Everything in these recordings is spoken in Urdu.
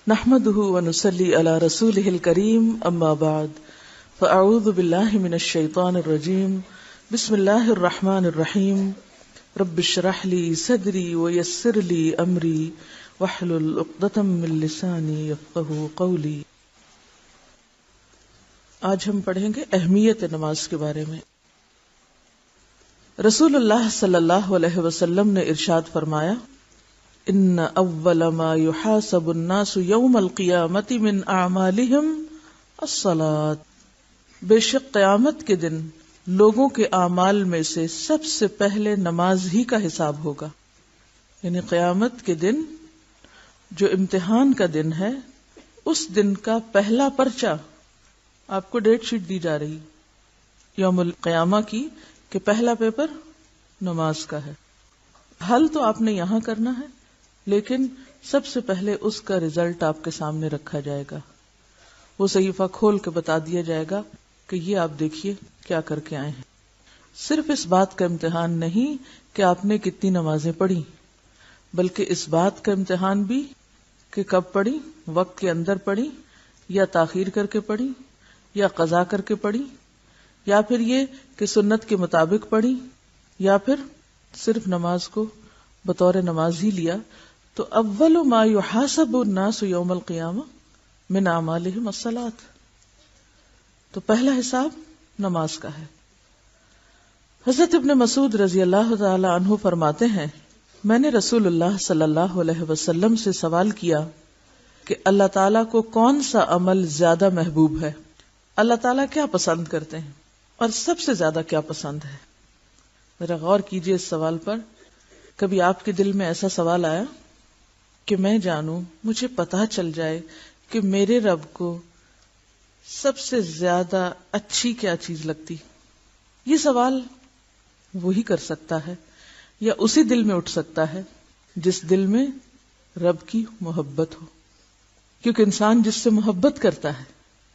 نحمده ونصلي على رسوله الكريم اما بعد فاعوذ بالله من الشيطان الرجيم بسم الله الرحمن الرحيم رب اشرح لي صدري ويسر لي امري واحلل عقدة من لساني يفقهوا قولي۔ آج ہم پڑھیں گے اہمیت نماز کے بارے میں۔ رسول اللہ صلی اللہ علیہ وسلم نے ارشاد فرمایا، ان اول ما يحاسب الناس يوم القیامت من اعمالهم الصلاۃ، بے شک قیامت کے دن لوگوں کے اعمال میں سے سب سے پہلے نماز ہی کا حساب ہوگا۔ یعنی قیامت کے دن جو امتحان کا دن ہے، اس دن کا پہلا پرچہ آپ کو ڈیٹ شیٹ دی جا رہی یوم القیامہ کی کہ پہلا پیپر نماز کا ہے۔ حل تو آپ نے یہاں کرنا ہے، لیکن سب سے پہلے اس کا رزلٹ آپ کے سامنے رکھا جائے گا۔ وہ صحیفہ کھول کے بتا دیا جائے گا کہ یہ آپ دیکھیے کیا کر کے آئے ہیں۔ صرف اس بات کا امتحان نہیں کہ آپ نے کتنی نمازیں پڑھی، بلکہ اس بات کا امتحان بھی کہ کب پڑھی، وقت کے اندر پڑھی یا تاخیر کر کے پڑھی یا قضا کر کے پڑھی، یا پھر یہ کہ سنت کے مطابق پڑھی، یا پھر صرف نماز کو بطور نماز ہی لیا۔ تو اول ما یحاسب الناس یوم القیامہ من اعمالہم الصلاۃ، تو پہلا حساب نماز کا ہے۔ حضرت ابن مسعود رضی اللہ تعالی عنہ فرماتے ہیں، میں نے رسول اللہ صلی اللہ علیہ وسلم سے سوال کیا کہ اللہ تعالیٰ کو کون سا عمل زیادہ محبوب ہے، اللہ تعالیٰ کیا پسند کرتے ہیں اور سب سے زیادہ کیا پسند ہے۔ ذرا غور کیجئے اس سوال پر۔ کبھی آپ کے دل میں ایسا سوال آیا کہ میں جانوں، مجھے پتہ چل جائے کہ میرے رب کو سب سے زیادہ اچھی کیا چیز لگتی؟ یہ سوال وہی کر سکتا ہے، یا اسی دل میں اٹھ سکتا ہے جس دل میں رب کی محبت ہو، کیونکہ انسان جس سے محبت کرتا ہے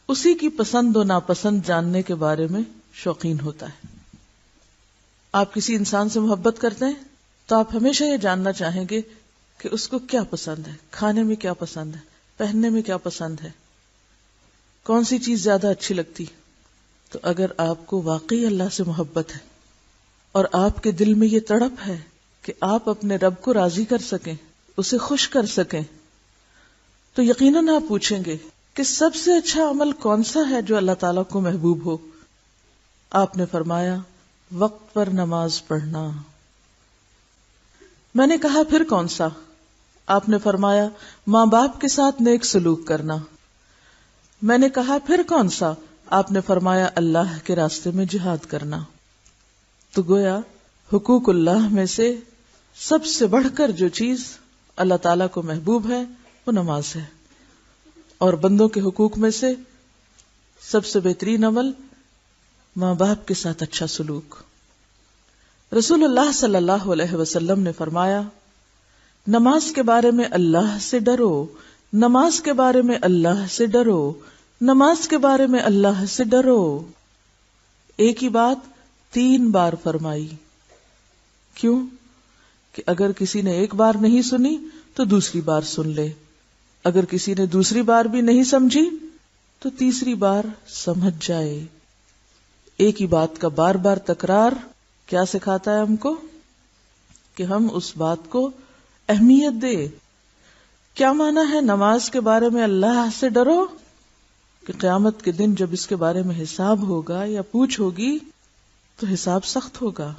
اسی کی پسند و ناپسند جاننے کے بارے میں شوقین ہوتا ہے۔ آپ کسی انسان سے محبت کرتے ہیں تو آپ ہمیشہ یہ جاننا چاہیں گے کہ اس کو کیا پسند ہے، کھانے میں کیا پسند ہے، پہننے میں کیا پسند ہے، کون سی چیز زیادہ اچھی لگتی۔ تو اگر آپ کو واقعی اللہ سے محبت ہے اور آپ کے دل میں یہ تڑپ ہے کہ آپ اپنے رب کو راضی کر سکیں، اسے خوش کر سکیں، تو یقیناً آپ پوچھیں گے کہ سب سے اچھا عمل کون سا ہے جو اللہ تعالیٰ کو محبوب ہو۔ آپ نے فرمایا، وقت پر نماز پڑھنا۔ میں نے کہا پھر کون سا؟ آپ نے فرمایا، ماں باپ کے ساتھ نیک سلوک کرنا۔ میں نے کہا پھر کون سا؟ آپ نے فرمایا، اللہ کے راستے میں جہاد کرنا۔ تو گویا حقوق اللہ میں سے سب سے بڑھ کر جو چیز اللہ تعالیٰ کو محبوب ہے وہ نماز ہے، اور بندوں کے حقوق میں سے سب سے بہترین عمل ماں باپ کے ساتھ اچھا سلوک۔ رسول اللہ صلی اللہ علیہ وسلم نے فرمایا، نماز کے بارے میں اللہ سے ڈرو، نماز کے بارے میں اللہ سے ڈرو، نماز کے بارے میں اللہ سے ڈرو۔ ایک ہی بات 3 بار فرمائی۔ کیوں؟ کہ اگر کسی نے ایک بار نہیں سنی تو دوسری بار سن لے، اگر کسی نے دوسری بار بھی نہیں سمجھی تو تیسری بار سمجھ جائے۔ ایک ہی بات کا بار بار تکرار کیا سکھاتا ہے ہم کو؟ کہ ہم اس بات کو اہمیت دے۔ کیا معنی ہے نماز کے بارے میں اللہ سے ڈرو؟ کہ قیامت کے دن جب اس کے بارے میں حساب ہوگا یا پوچھ ہوگی تو حساب سخت ہوگا،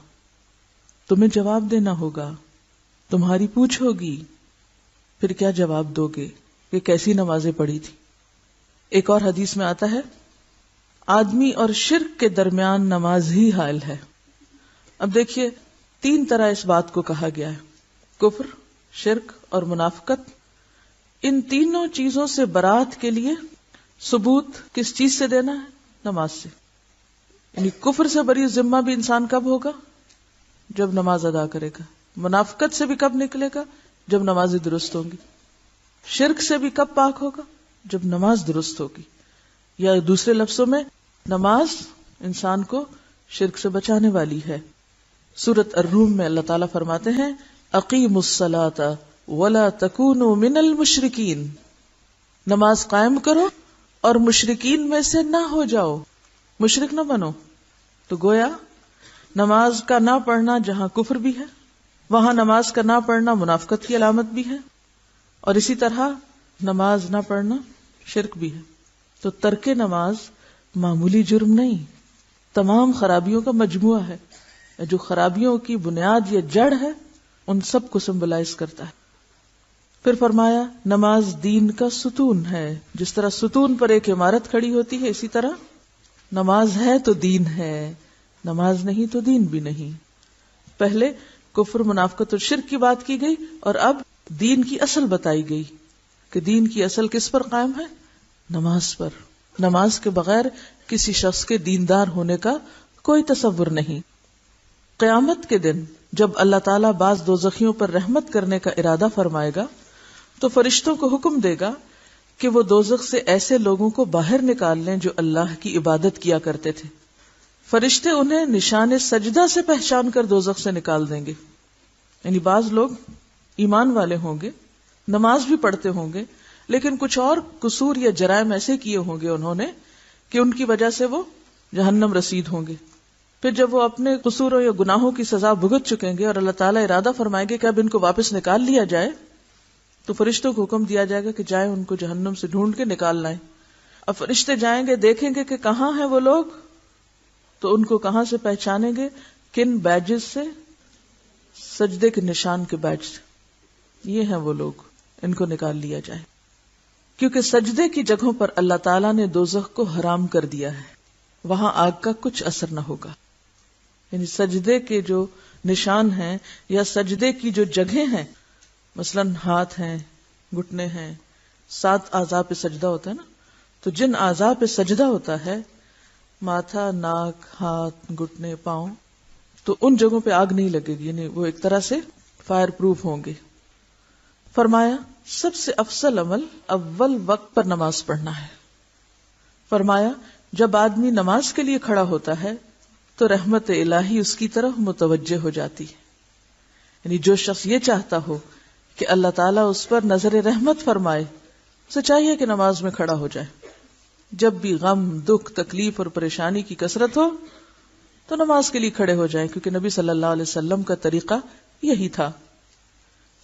تمہیں جواب دینا ہوگا، تمہاری پوچھ ہوگی، پھر کیا جواب دو گے کہ کیسی نمازیں پڑھی تھی۔ ایک اور حدیث میں آتا ہے، آدمی اور شرک کے درمیان نماز ہی حائل ہے۔ اب دیکھیے 3 طرح اس بات کو کہا گیا ہے، کفر، شرک اور منافقت۔ ان تینوں چیزوں سے برات کے لیے ثبوت کس چیز سے دینا ہے؟ نماز سے۔ یعنی کفر سے بری ذمہ بھی انسان کب ہوگا؟ جب نماز ادا کرے گا۔ منافقت سے بھی کب نکلے گا؟ جب نمازیں درست ہوں گی۔ شرک سے بھی کب پاک ہوگا؟ جب نماز درست ہوگی، یا دوسرے لفظوں میں نماز انسان کو شرک سے بچانے والی ہے۔ سورۃ الروم میں اللہ تعالیٰ فرماتے ہیں، اقیموا الصلاۃ ولا تکونوا من المشرکین، نماز قائم کرو اور مشرکین میں سے نہ ہو جاؤ، مشرک نہ بنو۔ تو گویا نماز کا نہ پڑھنا جہاں کفر بھی ہے، وہاں نماز کا نہ پڑھنا منافقت کی علامت بھی ہے، اور اسی طرح نماز نہ پڑھنا شرک بھی ہے۔ تو ترک نماز معمولی جرم نہیں، تمام خرابیوں کا مجموعہ ہے۔ جو خرابیوں کی بنیاد یا جڑ ہے ان سب کو سمبلائز کرتا ہے۔ پھر فرمایا نماز دین کا ستون ہے، جس طرح ستون پر ایک عمارت کھڑی ہوتی ہے، اسی طرح نماز ہے تو دین ہے، نماز نہیں تو دین بھی نہیں۔ پہلے کفر، منافقت اور شرک کی بات کی گئی، اور اب دین کی اصل بتائی گئی کہ دین کی اصل کس پر قائم ہے؟ نماز پر۔ نماز کے بغیر کسی شخص کے دیندار ہونے کا کوئی تصور نہیں۔ قیامت کے دن جب اللہ تعالیٰ بعض دوزخیوں پر رحمت کرنے کا ارادہ فرمائے گا تو فرشتوں کو حکم دے گا کہ وہ دوزخ سے ایسے لوگوں کو باہر نکال لیں جو اللہ کی عبادت کیا کرتے تھے۔ فرشتے انہیں نشان سجدہ سے پہچان کر دوزخ سے نکال دیں گے۔ یعنی بعض لوگ ایمان والے ہوں گے، نماز بھی پڑھتے ہوں گے، لیکن کچھ اور قصور یا جرائم ایسے کیے ہوں گے انہوں نے کہ ان کی وجہ سے وہ جہنم رسید ہوں گے۔ پھر جب وہ اپنے قصوروں یا گناہوں کی سزا بھگت چکیں گے اور اللہ تعالیٰ ارادہ فرمائیں گے کہ اب ان کو واپس نکال لیا جائے، تو فرشتوں کو حکم دیا جائے گا کہ جائیں ان کو جہنم سے ڈھونڈ کے نکال لائیں۔ اب فرشتے جائیں گے، دیکھیں گے کہ کہاں ہیں وہ لوگ، تو ان کو کہاں سے پہچانیں گے؟ کن بیجز سے؟ سجدے کے نشان کے بیج سے۔ یہ ہیں وہ لوگ، ان کو نکال لیا جائے، کیونکہ سجدے کی جگہوں پر اللہ تعالیٰ نے دوزخ کو حرام کر دیا ہے، وہاں آگ کا کچھ اثر نہ ہوگا۔ یعنی سجدے کے جو نشان ہیں یا سجدے کی جو جگہیں ہیں، مثلا ہاتھ ہیں، گھٹنے ہیں، 7 اعضاء پہ سجدہ ہوتا ہے نا، تو جن اعضاء پہ سجدہ ہوتا ہے، ماتھا، ناک، ہاتھ، گھٹنے، پاؤں، تو ان جگہوں پہ آگ نہیں لگے گی، یعنی وہ ایک طرح سے فائر پروف ہوں گے۔ فرمایا سب سے افضل عمل اول وقت پر نماز پڑھنا ہے۔ فرمایا جب آدمی نماز کے لیے کھڑا ہوتا ہے تو رحمت الہی اس کی طرف متوجہ ہو جاتی ہے۔ یعنی جو شخص یہ چاہتا ہو کہ اللہ تعالیٰ اس پر نظر رحمت فرمائے، اسے چاہیے کہ نماز میں کھڑا ہو جائے۔ جب بھی غم، دکھ، تکلیف اور پریشانی کی کثرت ہو تو نماز کے لیے کھڑے ہو جائیں، کیونکہ نبی صلی اللہ علیہ وسلم کا طریقہ یہی تھا۔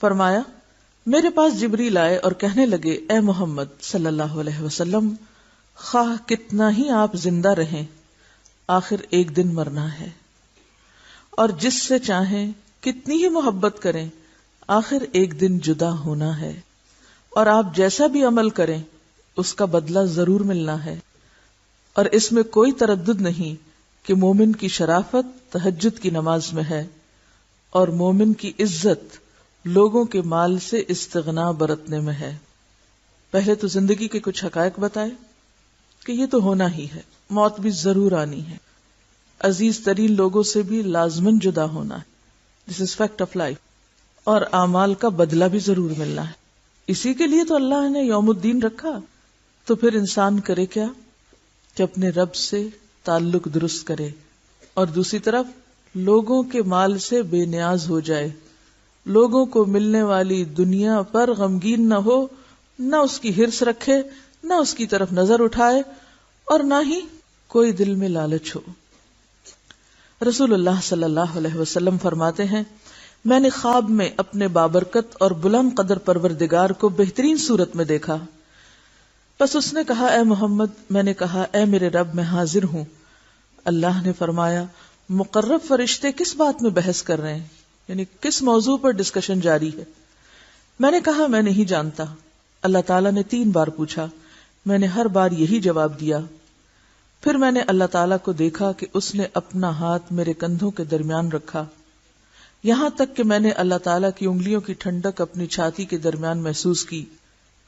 فرمایا میرے پاس جبریل آئے اور کہنے لگے، اے محمد صلی اللہ علیہ وسلم، خواہ کتنا ہی آپ زندہ رہیں، آخر ایک دن مرنا ہے، اور جس سے چاہیں کتنی ہی محبت کریں، آخر ایک دن جدا ہونا ہے، اور آپ جیسا بھی عمل کریں اس کا بدلہ ضرور ملنا ہے، اور اس میں کوئی تردد نہیں کہ مومن کی شرافت تہجد کی نماز میں ہے، اور مومن کی عزت لوگوں کے مال سے استغنا برتنے میں ہے۔ پہلے تو زندگی کے کچھ حقائق بتائے کہ یہ تو ہونا ہی ہے، موت بھی ضرور آنی ہے، عزیز ترین لوگوں سے بھی لازمن جدا ہونا ہے، دس از فیکٹ آف لائف، اور اعمال کا بدلہ بھی ضرور ملنا ہے۔ اسی کے لیے تو اللہ نے یوم الدین رکھا۔ تو پھر انسان کرے کیا کہ اپنے رب سے تعلق درست کرے، اور دوسری طرف لوگوں کے مال سے بے نیاز ہو جائے، لوگوں کو ملنے والی دنیا پر غمگین نہ ہو، نہ اس کی ہرس رکھے، نہ اس کی طرف نظر اٹھائے، اور نہ ہی کوئی دل میں لالچ ہو۔ رسول اللہ صلی اللہ علیہ وسلم فرماتے ہیں، میں نے خواب میں اپنے بابرکت اور بلند قدر پروردگار کو بہترین صورت میں دیکھا، بس اس نے کہا اے محمد، میں نے کہا اے میرے رب میں حاضر ہوں۔ اللہ نے فرمایا مقرب فرشتے کس بات میں بحث کر رہے ہیں، یعنی کس موضوع پر ڈسکشن جاری ہے؟ میں نے کہا میں نہیں جانتا۔ اللہ تعالیٰ نے 3 بار پوچھا، میں نے ہر بار یہی جواب دیا۔ پھر میں نے اللہ تعالیٰ کو دیکھا کہ اس نے اپنا ہاتھ میرے کندھوں کے درمیان رکھا، یہاں تک کہ میں نے اللہ تعالیٰ کی انگلیوں کی ٹھنڈک اپنی چھاتی کے درمیان محسوس کی۔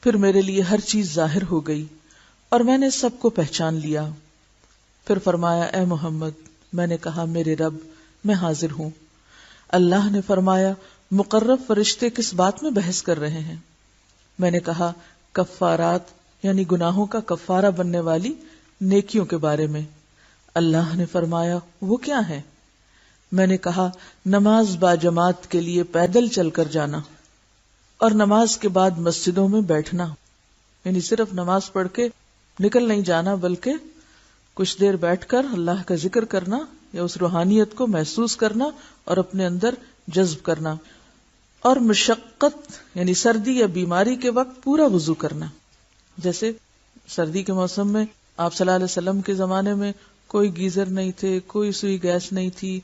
پھر میرے لیے ہر چیز ظاہر ہو گئی اور میں نے سب کو پہچان لیا۔ پھر فرمایا اے محمد، میں نے کہا میرے رب میں حاضر ہوں۔ اللہ نے فرمایا مقرب فرشتے کس بات میں بحث کر رہے ہیں؟ میں نے کہا کفارات، یعنی گناہوں کا کفارہ بننے والی نیکیوں کے بارے میں۔ اللہ نے فرمایا وہ کیا ہے؟ میں نے کہا نماز با جماعت کے لیے پیدل چل کر جانا، اور نماز کے بعد مسجدوں میں بیٹھنا، یعنی صرف نماز پڑھ کے نکل نہیں جانا، بلکہ کچھ دیر بیٹھ کر اللہ کا ذکر کرنا یا اس روحانیت کو محسوس کرنا اور اپنے اندر جذب کرنا. اور مشقت یعنی سردی یا بیماری کے وقت پورا وضو کرنا. جیسے سردی کے موسم میں آپ صلی اللہ علیہ وسلم کے زمانے میں کوئی گیزر نہیں تھے، کوئی سوئی گیس نہیں تھی،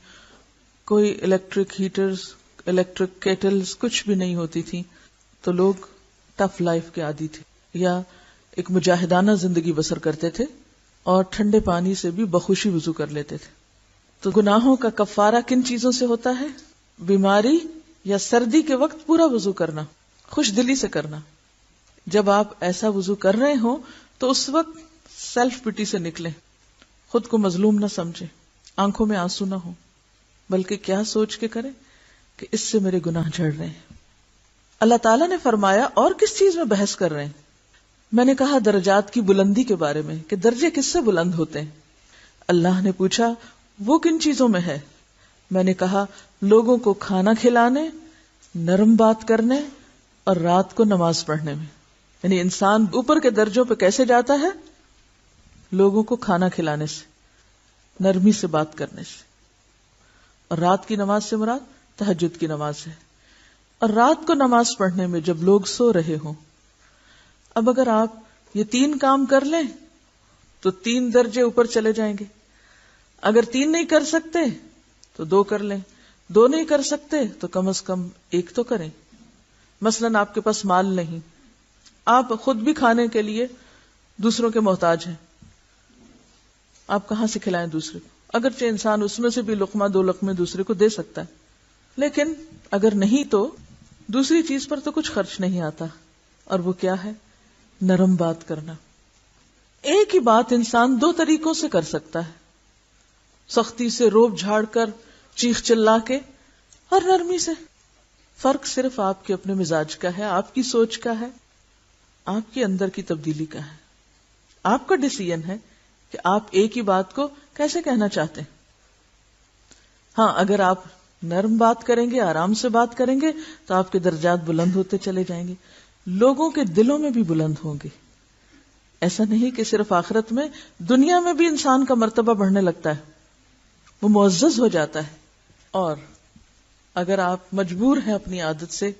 کوئی الیکٹرک ہیٹرز، الیکٹرک کیٹلز کچھ بھی نہیں ہوتی تھی، تو لوگ ٹف لائف کے عادی تھے یا ایک مجاہدانہ زندگی بسر کرتے تھے اور ٹھنڈے پانی سے بھی بخوشی وضو کر لیتے تھے. تو گناہوں کا کفارہ کن چیزوں سے ہوتا ہے؟ بیماری یا سردی کے وقت پورا وضو کرنا، خوش دلی سے کرنا. جب آپ ایسا وضو کر رہے ہوں تو اس وقت سیلف پٹی سے نکلیں، خود کو مظلوم نہ سمجھیں، آنکھوں میں آنسو نہ ہو، بلکہ کیا سوچ کے کریں کہ اس سے میرے گناہ جھڑ رہے ہیں. اللہ تعالیٰ نے فرمایا اور کس چیز میں بحث کر رہے ہیں؟ میں نے کہا درجات کی بلندی کے بارے میں کہ درجے کس سے بلند ہوتے ہیں. اللہ نے پوچھا وہ کن چیزوں میں ہے؟ میں نے کہا لوگوں کو کھانا کھلانے، نرم بات کرنے اور رات کو نماز پڑھنے میں. یعنی انسان اوپر کے درجوں پہ کیسے جاتا ہے؟ لوگوں کو کھانا کھلانے سے، نرمی سے بات کرنے سے. اور رات کی نماز سے مراد تہجد کی نماز ہے. اور رات کو نماز پڑھنے میں جب لوگ سو رہے ہوں. اب اگر آپ یہ 3 کام کر لیں تو 3 درجے اوپر چلے جائیں گے. اگر 3 نہیں کر سکتے تو 2 کر لیں، 2 نہیں کر سکتے تو کم از کم 1 تو کریں. مثلا آپ کے پاس مال نہیں، آپ خود بھی کھانے کے لیے دوسروں کے محتاج ہیں، آپ کہاں سے کھلائیں دوسرے کو؟ اگرچہ انسان اس میں سے بھی لقمہ 2 لقمے دوسرے کو دے سکتا ہے، لیکن اگر نہیں تو دوسری چیز پر تو کچھ خرچ نہیں آتا. اور وہ کیا ہے؟ نرم بات کرنا. ایک ہی بات انسان 2 طریقوں سے کر سکتا ہے، سختی سے روب جھاڑ کر، چیخ چلا کے، اور نرمی سے. فرق صرف آپ کے اپنے مزاج کا ہے، آپ کی سوچ کا ہے، آپ کے اندر کی تبدیلی کا ہے. آپ کا ڈیسیژن ہے کہ آپ ایک ہی بات کو کیسے کہنا چاہتے ہیں. ہاں، اگر آپ نرم بات کریں گے، آرام سے بات کریں گے تو آپ کے درجات بلند ہوتے چلے جائیں گے، لوگوں کے دلوں میں بھی بلند ہوں گے. ایسا نہیں کہ صرف آخرت میں، دنیا میں بھی انسان کا مرتبہ بڑھنے لگتا ہے، وہ معزز ہو جاتا ہے. اور اگر آپ مجبور ہیں اپنی عادت سے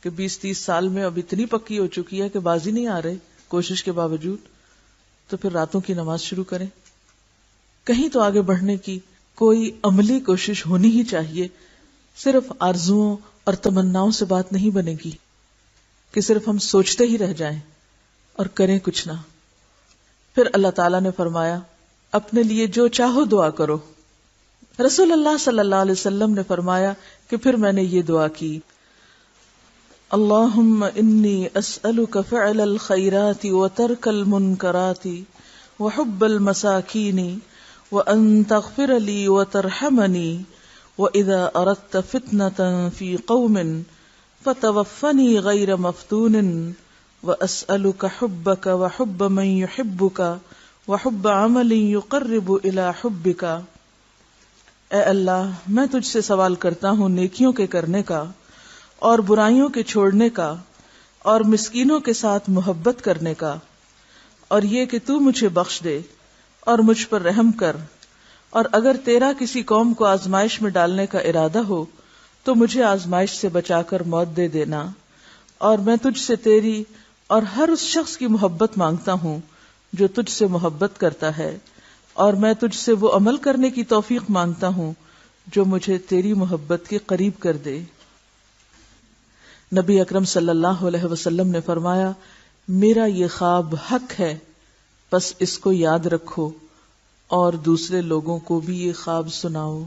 کہ 20-30 سال میں اب اتنی پکی ہو چکی ہے کہ بازی نہیں آ رہے کوشش کے باوجود، تو پھر راتوں کی نماز شروع کریں. کہیں تو آگے بڑھنے کی کوئی عملی کوشش ہونی ہی چاہیے. صرف آرزوؤں اور تمناؤں سے بات نہیں بنے گی کہ صرف ہم سوچتے ہی رہ جائیں اور کریں کچھ نہ. پھر اللہ تعالیٰ نے فرمایا اپنے لیے جو چاہو دعا کرو. رسول اللہ صلی اللہ علیہ وسلم نے فرمایا کہ پھر میں نے یہ دعا کی، اللہم انی اسألک فعل الخیرات وترک المنکرات وحب المساکین وان تغفر لی وترحمنی واذا اردت فتنة فی قوم فتوفنی غیر مفتون واسألک حبک وحب من یحبک وحب عمل یقرب الی حبک. اے اللہ، میں تجھ سے سوال کرتا ہوں نیکیوں کے کرنے کا اور برائیوں کے چھوڑنے کا اور مسکینوں کے ساتھ محبت کرنے کا، اور یہ کہ تو مجھے بخش دے اور مجھ پر رحم کر، اور اگر تیرا کسی قوم کو آزمائش میں ڈالنے کا ارادہ ہو تو مجھے آزمائش سے بچا کر موت دے دینا. اور میں تجھ سے تیری اور ہر اس شخص کی محبت مانگتا ہوں جو تجھ سے محبت کرتا ہے، اور میں تجھ سے وہ عمل کرنے کی توفیق مانگتا ہوں جو مجھے تیری محبت کے قریب کر دے. نبی اکرم صلی اللہ علیہ وسلم نے فرمایا میرا یہ خواب حق ہے، بس اس کو یاد رکھو اور دوسرے لوگوں کو بھی یہ خواب سناؤ.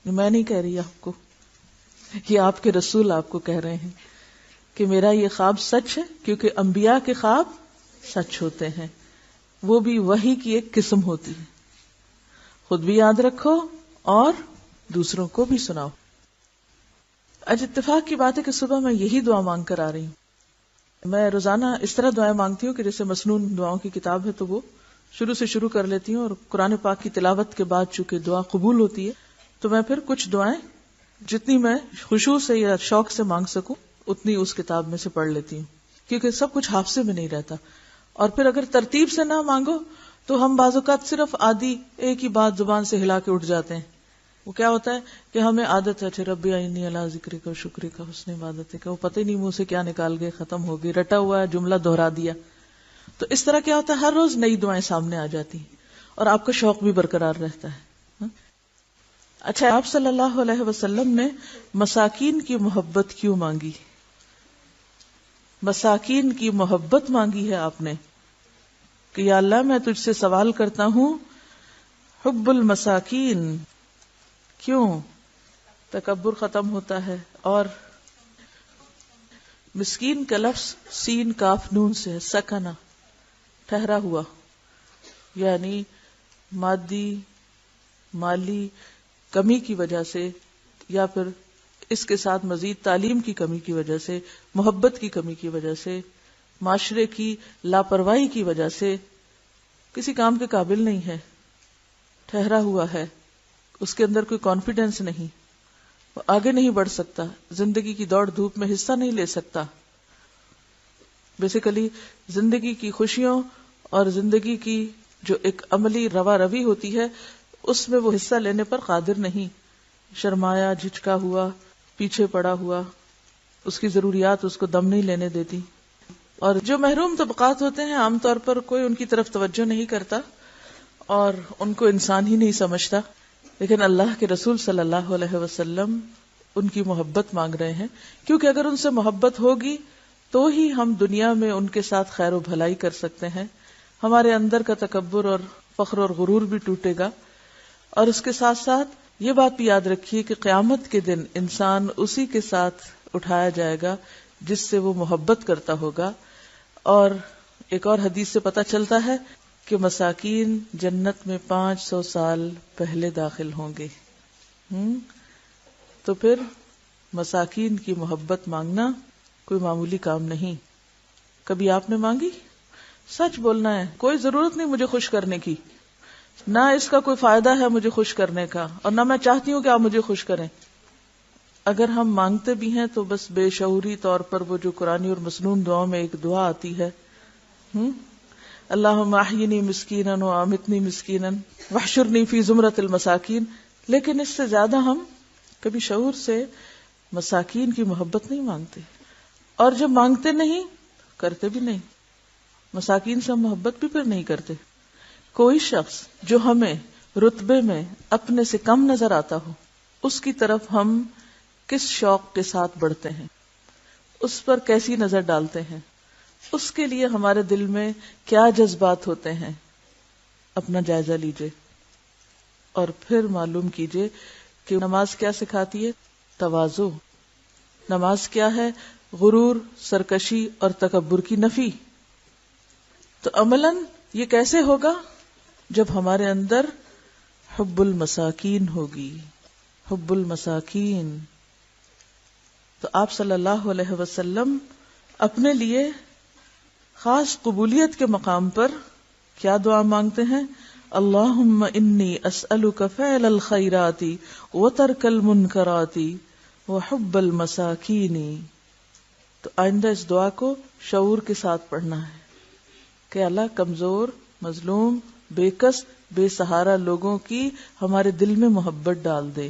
میں نہیں کہہ رہی آپ کو، یہ آپ کے رسول آپ کو کہہ رہے ہیں کہ میرا یہ خواب سچ ہے، کیونکہ انبیاء کے خواب سچ ہوتے ہیں، وہ بھی وحی کی ایک قسم ہوتی ہے. خود بھی یاد رکھو اور دوسروں کو بھی سناؤ. آج اتفاق کی بات ہے کہ صبح میں یہی دعا مانگ کر آ رہی ہوں. میں روزانہ اس طرح دعائیں مانگتی ہوں کہ جیسے مسنون دعاؤں کی کتاب ہے تو وہ شروع سے شروع کر لیتی ہوں، اور قرآن پاک کی تلاوت کے بعد چونکہ دعا قبول ہوتی ہے تو میں پھر کچھ دعائیں جتنی میں خشوع سے یا شوق سے مانگ سکوں اتنی اس کتاب میں سے پڑھ لیتی ہوں. کیونکہ سب کچھ حافظے میں نہیں رہتا. اور پھر اگر ترتیب سے نہ مانگو تو ہم بعض اوقات صرف آدھی ایک ہی بات زبان سے ہلا کے اٹھ جاتے ہیں. وہ کیا ہوتا ہے کہ ہمیں عادت ہے اچھا ربی اعنی علی ذکرک و شکرک حسن عبادتک کہ وہ پتہ ہی نہیں منہ سے کیا نکال گئے, ختم ہو گئی, رٹا ہوا ہے جملہ دہرا دیا. تو اس طرح کیا ہوتا ہے ہر روز نئی دعائیں سامنے آ جاتی ہیں اور آپ کا شوق بھی برقرار رہتا ہے. اچھا, آپ صلی اللہ علیہ وسلم نے مساکین کی محبت کیوں مانگی؟ مساکین کی محبت مانگی ہے آپ نے کہ یا اللہ میں تجھ سے سوال کرتا ہوں حب المساکین. کیوں؟ تکبر ختم ہوتا ہے. اور مسکین کا لفظ سین کاف نون سے ہے, سکنا ٹھہرا ہوا, یعنی مالی کمی کی وجہ سے یا پھر اس کے ساتھ مزید تعلیم کی کمی کی وجہ سے, محبت کی کمی کی وجہ سے, معاشرے کی لاپرواہی کی وجہ سے کسی کام کے قابل نہیں ہے, ٹھہرا ہوا ہے, اس کے اندر کوئی کانفیڈنس نہیں, وہ آگے نہیں بڑھ سکتا, زندگی کی دوڑ دھوپ میں حصہ نہیں لے سکتا. بیسیکلی زندگی کی خوشیوں اور زندگی کی جو ایک عملی روا روی ہوتی ہے اس میں وہ حصہ لینے پر قادر نہیں, شرمایا, جھجکا ہوا, پیچھے پڑا ہوا, اس کی ضروریات اس کو دم نہیں لینے دیتی. اور جو محروم طبقات ہوتے ہیں عام طور پر کوئی ان کی طرف توجہ نہیں کرتا اور ان کو انسان ہی نہیں سمجھتا, لیکن اللہ کے رسول صلی اللہ علیہ وسلم ان کی محبت مانگ رہے ہیں, کیونکہ اگر ان سے محبت ہوگی تو ہی ہم دنیا میں ان کے ساتھ خیر و بھلائی کر سکتے ہیں, ہمارے اندر کا تکبر اور فخر اور غرور بھی ٹوٹے گا. اور اس کے ساتھ ساتھ یہ بات بھی یاد رکھیے کہ قیامت کے دن انسان اسی کے ساتھ اٹھایا جائے گا جس سے وہ محبت کرتا ہوگا. اور ایک اور حدیث سے پتہ چلتا ہے کہ مساکین جنت میں 500 سال پہلے داخل ہوں گے. تو پھر مساکین کی محبت مانگنا کوئی معمولی کام نہیں. کبھی آپ نے مانگی؟ سچ بولنا ہے, کوئی ضرورت نہیں مجھے خوش کرنے کی, نہ اس کا کوئی فائدہ ہے مجھے خوش کرنے کا, اور نہ میں چاہتی ہوں کہ آپ مجھے خوش کریں. اگر ہم مانگتے بھی ہیں تو بس بے شعوری طور پر وہ جو قرآنی اور مسنون دعاؤں میں ایک دعا آتی ہے, اللہم احینی مسکینا و امتنی مسکینا واحشرنی فی زمرۃ المساکین. لیکن اس سے زیادہ ہم کبھی شعور سے مساکین کی محبت نہیں مانگتے, اور جب مانگتے نہیں کرتے بھی نہیں. مساکین سے ہم محبت بھی پھر نہیں کرتے. کوئی شخص جو ہمیں رتبے میں اپنے سے کم نظر آتا ہو اس کی طرف ہم کس شوق کے ساتھ بڑھتے ہیں, اس پر کیسی نظر ڈالتے ہیں, اس کے لیے ہمارے دل میں کیا جذبات ہوتے ہیں, اپنا جائزہ لیجئے. اور پھر معلوم کیجئے کہ نماز کیا سکھاتی ہے؟ تواضع. نماز کیا ہے؟ غرور, سرکشی اور تکبر کی نفی. تو عملاً یہ کیسے ہوگا؟ جب ہمارے اندر حب المساکین ہوگی. حب المساکین. تو آپ صلی اللہ علیہ وسلم اپنے لیے خاص قبولیت کے مقام پر کیا دعا مانگتے ہیں؟ اللہم انی اسألک فعل الخیرات وترک المنکرات وحب المساکین. تو آئندہ اس دعا کو شعور کے ساتھ پڑھنا ہے کہ اللہ کمزور, مظلوم, بے کس, بے سہارا لوگوں کی ہمارے دل میں محبت ڈال دے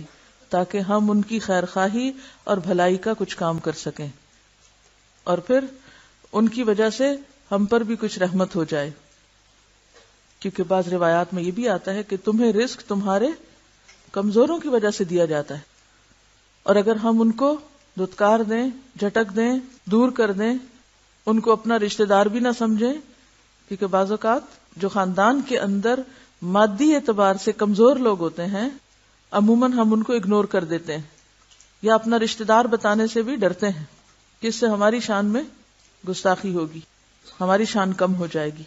تاکہ ہم ان کی خیر خواہی اور بھلائی کا کچھ کام کر سکیں, اور پھر ان کی وجہ سے ہم پر بھی کچھ رحمت ہو جائے. کیونکہ بعض روایات میں یہ بھی آتا ہے کہ تمہیں رزق تمہارے کمزوروں کی وجہ سے دیا جاتا ہے, اور اگر ہم ان کو دھتکار دیں, جھٹک دیں, دور کر دیں, ان کو اپنا رشتہ دار بھی نہ سمجھیں, کیونکہ بعض اوقات جو خاندان کے اندر مادی اعتبار سے کمزور لوگ ہوتے ہیں عموماً ہم ان کو اگنور کر دیتے ہیں یا اپنا رشتہ دار بتانے سے بھی ڈرتے ہیں کہ اس سے ہماری شان میں گستاخی ہوگی, ہماری شان کم ہو جائے گی.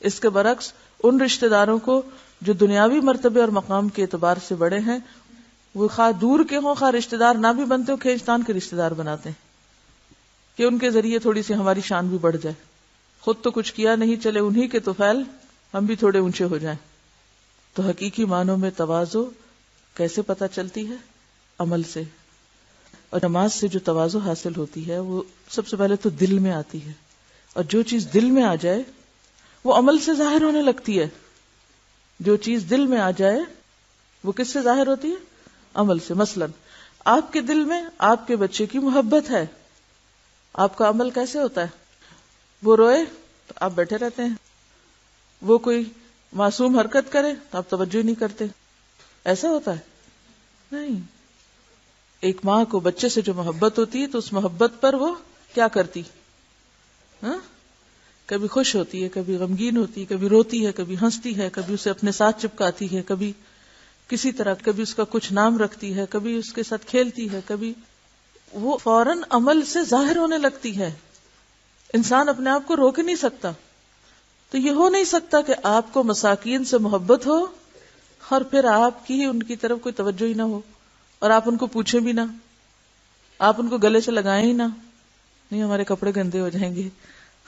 اس کے برعکس ان رشتہ داروں کو جو دنیاوی مرتبے اور مقام کے اعتبار سے بڑے ہیں وہ خواہ دور کے ہوں خواہ رشتہ دار نہ بھی بنتے ہو, کھینچتان کے رشتہ دار بناتے ہیں کہ ان کے ذریعے تھوڑی سی ہماری شان بھی بڑھ جائے. خود تو کچھ کیا نہیں, چلے انہی کے تو فعل ہم بھی تھوڑے اونچے ہو جائیں. تو حقیقی معنوں میں تواضع کیسے پتہ چلتی ہے؟ عمل سے. اور نماز سے جو تواضع حاصل ہوتی ہے وہ سب سے پہلے تو دل میں آتی ہے. اور جو چیز دل میں آ جائے وہ عمل سے ظاہر ہونے لگتی ہے. جو چیز دل میں آ جائے وہ کس سے ظاہر ہوتی ہے؟ عمل سے. مثلا آپ کے دل میں آپ کے بچے کی محبت ہے، آپ کا عمل کیسے ہوتا ہے؟ وہ روئے تو آپ بیٹھے رہتے ہیں، وہ کوئی معصوم حرکت کرے تو آپ توجہ نہیں کرتے. ایسا ہوتا ہے؟ نہیں. ایک ماں کو بچے سے جو محبت ہوتی ہے تو اس محبت پر وہ کیا کرتی؟ کبھی خوش ہوتی ہے، کبھی غمگین ہوتی ہے، کبھی روتی ہے، کبھی ہنستی ہے، کبھی اسے اپنے ساتھ چپکاتی ہے، کبھی کسی طرح، کبھی اس کا کچھ نام رکھتی ہے، کبھی اس کے ساتھ کھیلتی ہے، کبھی وہ فوراً عمل سے ظاہر ہونے لگتی ہے. انسان اپنے آپ کو روک نہیں سکتا. تو یہ ہو نہیں سکتا کہ آپ کو مساکین سے محبت ہو اور پھر آپ کی ان کی طرف کوئی توجہ ہی نہ ہو اور آپ ان کو پوچھیں بھی نہ، آپ ان کو گلے سے لگائیں ہی نہ. نہیں، ہمارے کپڑے گندے ہو جائیں گے،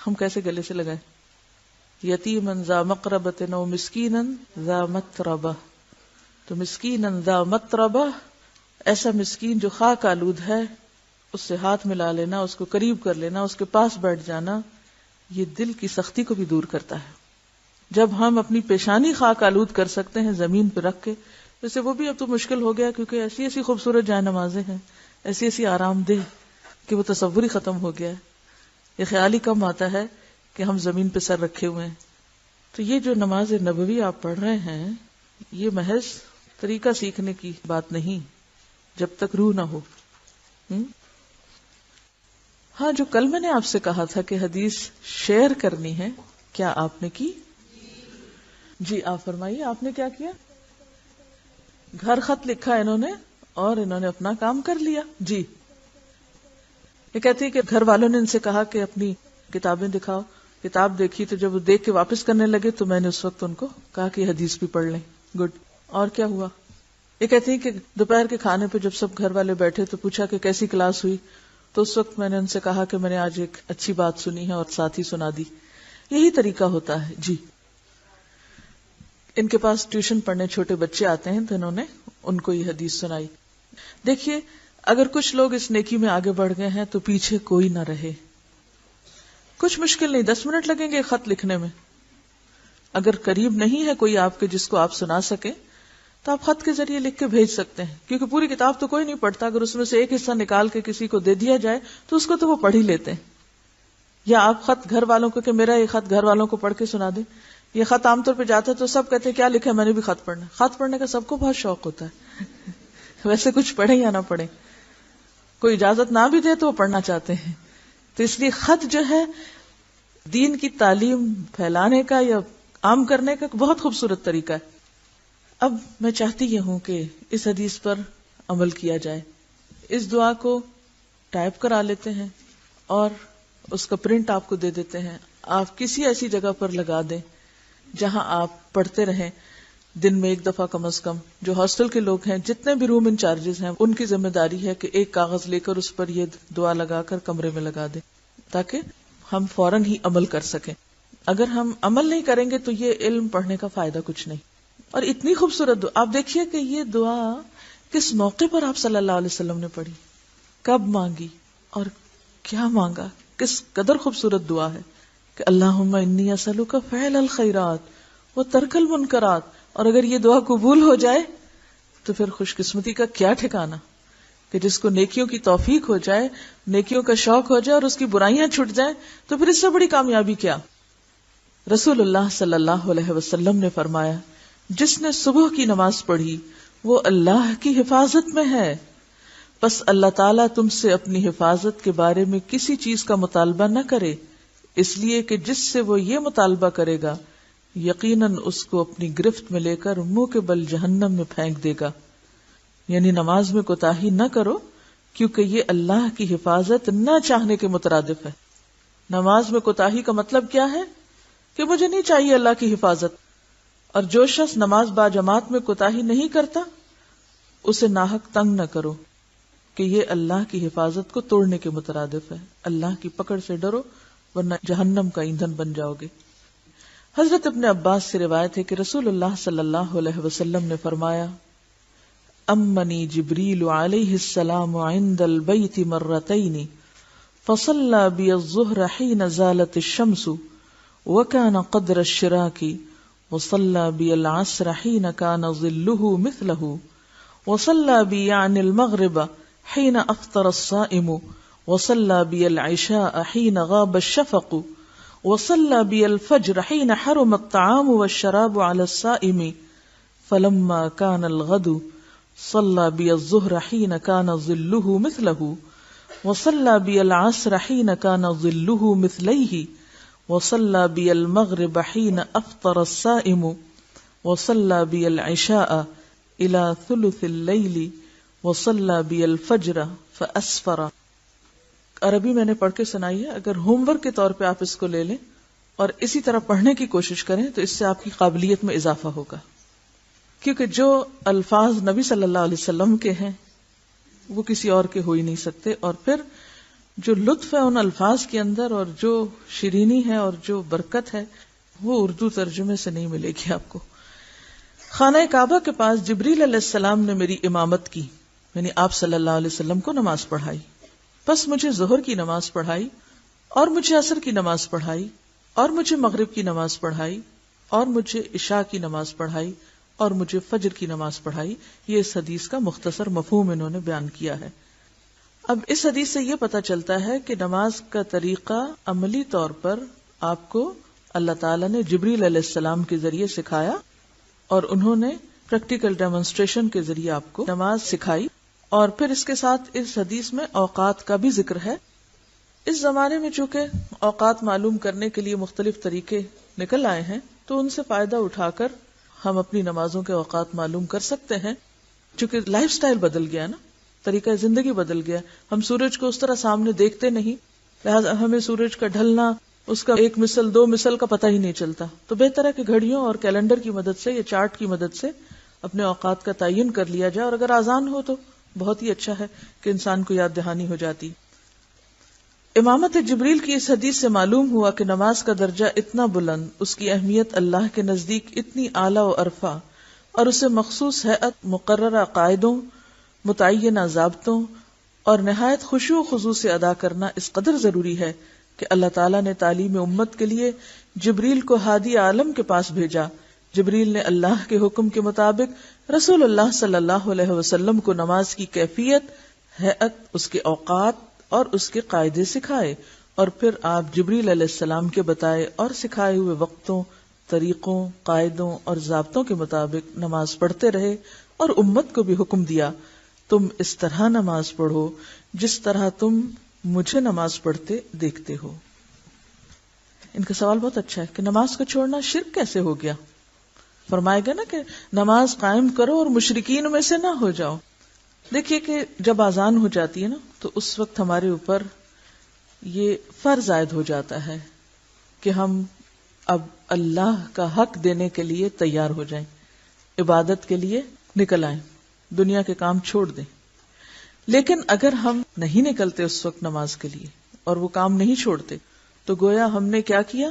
ہم کیسے گلے سے لگائیں؟ یتیمن ذا مقربۃ او مسکینن ذا متربہ. تو مسکینن ذا متربہ، ایسا مسکین جو خاک آلود ہے، اس سے ہاتھ ملا لینا، اس کو قریب کر لینا، اس کے پاس بیٹھ جانا، یہ دل کی سختی کو بھی دور کرتا ہے. جب ہم اپنی پیشانی خاک آلود کر سکتے ہیں زمین پہ رکھ کے، ویسے وہ بھی اب تو مشکل ہو گیا کیونکہ ایسی ایسی خوبصورت جائے نمازیں ہیں، ایسی ایسی آرام دہ کہ وہ تصور ہی ختم ہو گیا ہے. یہ خیال ہی کم آتا ہے کہ ہم زمین پہ سر رکھے ہوئے ہیں. تو یہ جو نماز نبوی آپ پڑھ رہے ہیں، یہ محض طریقہ سیکھنے کی بات نہیں جب تک روح نہ ہو. ہاں، جو کل میں نے آپ سے کہا تھا کہ حدیث شیئر کرنی ہے، کیا آپ نے کی؟ جی آپ فرمائیے، آپ نے کیا کیا؟ گھر خط لکھا انہوں نے اور انہوں نے اپنا کام کر لیا. جی، یہ کہتی ہے کہ گھر والوں نے ان سے کہا کہ اپنی کتابیں دکھاؤ. کتاب دیکھی تو جب وہ دیکھ کے واپس کرنے لگے تو میں نے اس وقت ان کو کہا کہ حدیث بھی پڑھ لیں. گڈ. اور کیا ہوا؟ یہ کہتی ہے کہ دوپہر کے کھانے پہ جب سب گھر والے بیٹھے تو پوچھا کہ کیسی کلاس ہوئی، تو اس وقت میں نے ان سے کہا کہ میں نے آج ایک اچھی بات سنی ہے اور ساتھ ہی سنا دی. یہی طریقہ ہوتا ہے. جی، ان کے پاس ٹیوشن پڑھنے چھوٹے بچے آتے ہیں تو انہوں نے ان کو یہ حدیث سنائی. دیکھیے، اگر کچھ لوگ اس نیکی میں آگے بڑھ گئے ہیں تو پیچھے کوئی نہ رہے. کچھ مشکل نہیں، 10 منٹ لگیں گے خط لکھنے میں. اگر قریب نہیں ہے کوئی آپ کے جس کو آپ سنا سکیں تو آپ خط کے ذریعے لکھ کے بھیج سکتے ہیں، کیونکہ پوری کتاب تو کوئی نہیں پڑھتا. اگر اس میں سے ایک حصہ نکال کے کسی کو دے دیا جائے تو اس کو تو وہ پڑھ ہی لیتے ہیں. یا آپ خط گھر والوں کو کہ میرا یہ خط گھر والوں کو پڑھ کے سنا دیں. یہ خط عام طور پہ جاتا ہے تو سب کہتے ہیں کیا لکھا ہے، میں نے بھی خط پڑھنا. خط پڑھنے کا سب کو بہت شوق ہوتا ہے ویسے کچھ پڑھے یا نہ پڑھے، کوئی اجازت نہ بھی دے تو وہ پڑھنا چاہتے ہیں. تو اس لیے خط جو ہے دین کی تعلیم پھیلانے کا یا عام کرنے کا بہت خوبصورت طریقہ ہے. اب میں چاہتی یہ ہوں کہ اس حدیث پر عمل کیا جائے. اس دعا کو ٹائپ کرا لیتے ہیں اور اس کا پرنٹ آپ کو دے دیتے ہیں. آپ کسی ایسی جگہ پر لگا دیں جہاں آپ پڑھتے رہیں دن میں ایک دفعہ کم از کم. جو ہاسٹل کے لوگ ہیں، جتنے بھی روم انچارجز ہیں، ان کی ذمہ داری ہے کہ ایک کاغذ لے کر اس پر یہ دعا لگا کر کمرے میں لگا دیں تاکہ ہم فوراً ہی عمل کر سکیں. اگر ہم عمل نہیں کریں گے تو یہ علم پڑھنے کا فائدہ کچھ نہیں. اور اتنی خوبصورت دعا آپ دیکھیے کہ یہ دعا کس موقع پر آپ صلی اللہ علیہ وسلم نے پڑھی، کب مانگی اور کیا مانگا. کس قدر خوبصورت دعا ہے کہ اللہم انی اسألک فعل الخیرات و ترک المنکرات. اور اگر یہ دعا قبول ہو جائے تو پھر خوش قسمتی کا کیا ٹھکانہ کہ جس کو نیکیوں کی توفیق ہو جائے، نیکیوں کا شوق ہو جائے اور اس کی برائیاں چھٹ جائیں تو پھر اس سے بڑی کامیابی کیا. رسول اللہ صلی اللہ علیہ وسلم نے فرمایا، جس نے صبح کی نماز پڑھی وہ اللہ کی حفاظت میں ہے، بس اللہ تعالیٰ تم سے اپنی حفاظت کے بارے میں کسی چیز کا مطالبہ نہ کرے، اس لیے کہ جس سے وہ یہ مطالبہ کرے گا یقیناً اس کو اپنی گرفت میں لے کر منہ کے بل جہنم میں پھینک دے گا. یعنی نماز میں کوتاہی نہ کرو کیونکہ یہ اللہ کی حفاظت نہ چاہنے کے مترادف ہے. نماز میں کوتاہی کا مطلب کیا ہے کہ مجھے نہیں چاہیے اللہ کی حفاظت. اور جو شخص نماز با جماعت میں کوتاہی نہیں کرتا اسے ناحق تنگ نہ کرو کہ یہ اللہ کی حفاظت کو توڑنے کے مترادف ہے. اللہ کی پکڑ سے ڈرو ورنہ جہنم کا ایندھن بن جاؤ گے. حضرت ابن عباس سے روایت ہے کہ رسول اللہ صلی اللہ علیہ وسلم نے فرمایا، امنی جبریل علیہ السلام عند البیت مرتین فصلى بي الظهر حين زالت الشمس وكان قدر الشراك وصلى بي العصر حين كان ظله مثله وصلى بي يعني المغرب حين أفطر الصائم وصلى بي العشاء حين غاب الشفق وصلى بي الفجر حين حرم الطعام والشراب على الصائم فلما كان الغد صلى بي الظهر حين كان ظله مثله وصلى بي العصر حين كان ظله مثليه وصلى بي المغرب حين أفطر الصائم وصلى بي العشاء إلى ثلث الليل وصلى بي الفجر فأسفر. عربی میں نے پڑھ کے سنائی ہے، اگر ہوم ورک کے طور پہ آپ اس کو لے لیں اور اسی طرح پڑھنے کی کوشش کریں تو اس سے آپ کی قابلیت میں اضافہ ہوگا، کیونکہ جو الفاظ نبی صلی اللہ علیہ وسلم کے ہیں وہ کسی اور کے ہو ہی نہیں سکتے، اور پھر جو لطف ہے ان الفاظ کے اندر اور جو شیرینی ہے اور جو برکت ہے وہ اردو ترجمے سے نہیں ملے گی آپ کو. خانہ کعبہ کے پاس جبریل علیہ السلام نے میری امامت کی، یعنی آپ صلی اللہ علیہ وسلم کو نماز پڑھائی. بس مجھے ظہر کی نماز پڑھائی اور مجھے عصر کی نماز پڑھائی اور مجھے مغرب کی نماز پڑھائی اور مجھے عشاء کی نماز پڑھائی اور مجھے فجر کی نماز پڑھائی. یہ اس حدیث کا مختصر مفہوم انہوں نے بیان کیا ہے. اب اس حدیث سے یہ پتہ چلتا ہے کہ نماز کا طریقہ عملی طور پر آپ کو اللہ تعالیٰ نے جبریل علیہ السلام کے ذریعے سکھایا اور انہوں نے پریکٹیکل ڈیمونسٹریشن کے ذریعے آپ کو نماز سکھائی. اور پھر اس کے ساتھ اس حدیث میں اوقات کا بھی ذکر ہے. اس زمانے میں چونکہ اوقات معلوم کرنے کے لیے مختلف طریقے نکل آئے ہیں تو ان سے فائدہ اٹھا کر ہم اپنی نمازوں کے اوقات معلوم کر سکتے ہیں. چونکہ لائف سٹائل بدل گیا نا، طریقہ زندگی بدل گیا، ہم سورج کو اس طرح سامنے دیکھتے نہیں، لہٰذا ہمیں سورج کا ڈھلنا، اس کا 1 مثل 2 مثل کا پتہ ہی نہیں چلتا. تو بہتر ہے کہ گھڑیوں اور کیلنڈر کی مدد سے یا چارٹ کی مدد سے اپنے اوقات کا تعین کر لیا جائے، اور اگر آسان ہو تو بہت ہی اچھا ہے کہ انسان کو یاد دہانی ہو جاتی. امامت جبریل کی اس حدیث سے معلوم ہوا کہ نماز کا درجہ اتنا بلند، اس کی اہمیت اللہ کے نزدیک اتنی اعلیٰ و عرفہ، اور اسے مخصوص ہیئت، مقررہ قاعدوں، متعینہ ضابطوں اور نہایت خشوع و خضوع سے ادا کرنا اس قدر ضروری ہے کہ اللہ تعالیٰ نے تعلیم امت کے لیے جبریل کو ہادی عالم کے پاس بھیجا. جبریل نے اللہ کے حکم کے مطابق رسول اللہ صلی اللہ علیہ وسلم کو نماز کی کیفیت، ہیئت، اس کے اوقات اور اس کے قاعدے سکھائے، اور پھر آپ جبریل علیہ السلام کے بتائے اور سکھائے ہوئے وقتوں، طریقوں، قاعدوں اور ضابطوں کے مطابق نماز پڑھتے رہے، اور امت کو بھی حکم دیا تم اس طرح نماز پڑھو جس طرح تم مجھے نماز پڑھتے دیکھتے ہو. ان کا سوال بہت اچھا ہے کہ نماز کو چھوڑنا شرک کیسے ہو گیا؟ فرمائے گا نا کہ نماز قائم کرو اور مشرکین میں سے نہ ہو جاؤ. دیکھیے کہ جب اذان ہو جاتی ہے نا تو اس وقت ہمارے اوپر یہ فرض عائد ہو جاتا ہے کہ ہم اب اللہ کا حق دینے کے لیے تیار ہو جائیں، عبادت کے لیے نکل آئیں، دنیا کے کام چھوڑ دیں. لیکن اگر ہم نہیں نکلتے اس وقت نماز کے لیے اور وہ کام نہیں چھوڑتے تو گویا ہم نے کیا کیا؟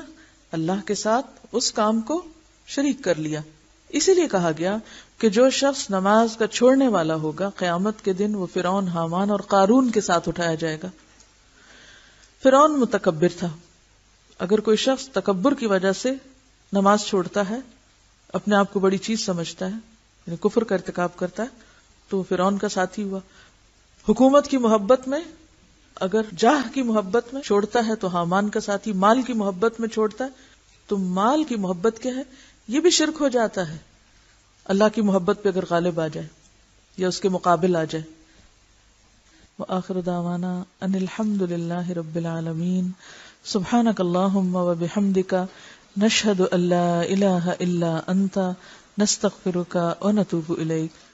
اللہ کے ساتھ اس کام کو شریک کر لیا. اسی لیے کہا گیا کہ جو شخص نماز کا چھوڑنے والا ہوگا قیامت کے دن وہ فرعون، حامان اور قارون کے ساتھ اٹھایا جائے گا. فرعون متکبر تھا. اگر کوئی شخص تکبر کی وجہ سے نماز چھوڑتا ہے، اپنے آپ کو بڑی چیز سمجھتا ہے، یعنی کفر کا ارتکاب کرتا ہے، تو فرعون کا ساتھی ہوا. حکومت کی محبت میں، اگر جاہ کی محبت میں چھوڑتا ہے تو حامان کا ساتھی. مال کی محبت میں چھوڑتا ہے تو مال کی محبت کیا ہے؟ یہ بھی شرک ہو جاتا ہے. اللہ کی محبت پہ اگر غالب آ جائے یا اس کے مقابل آ جائے. وآخر دعوانا ان الحمد للہ رب العالمین. سبحانک اللہم وبحمدک نشہد ان لا الہ الا انت نستغفرک ونتوب الیک.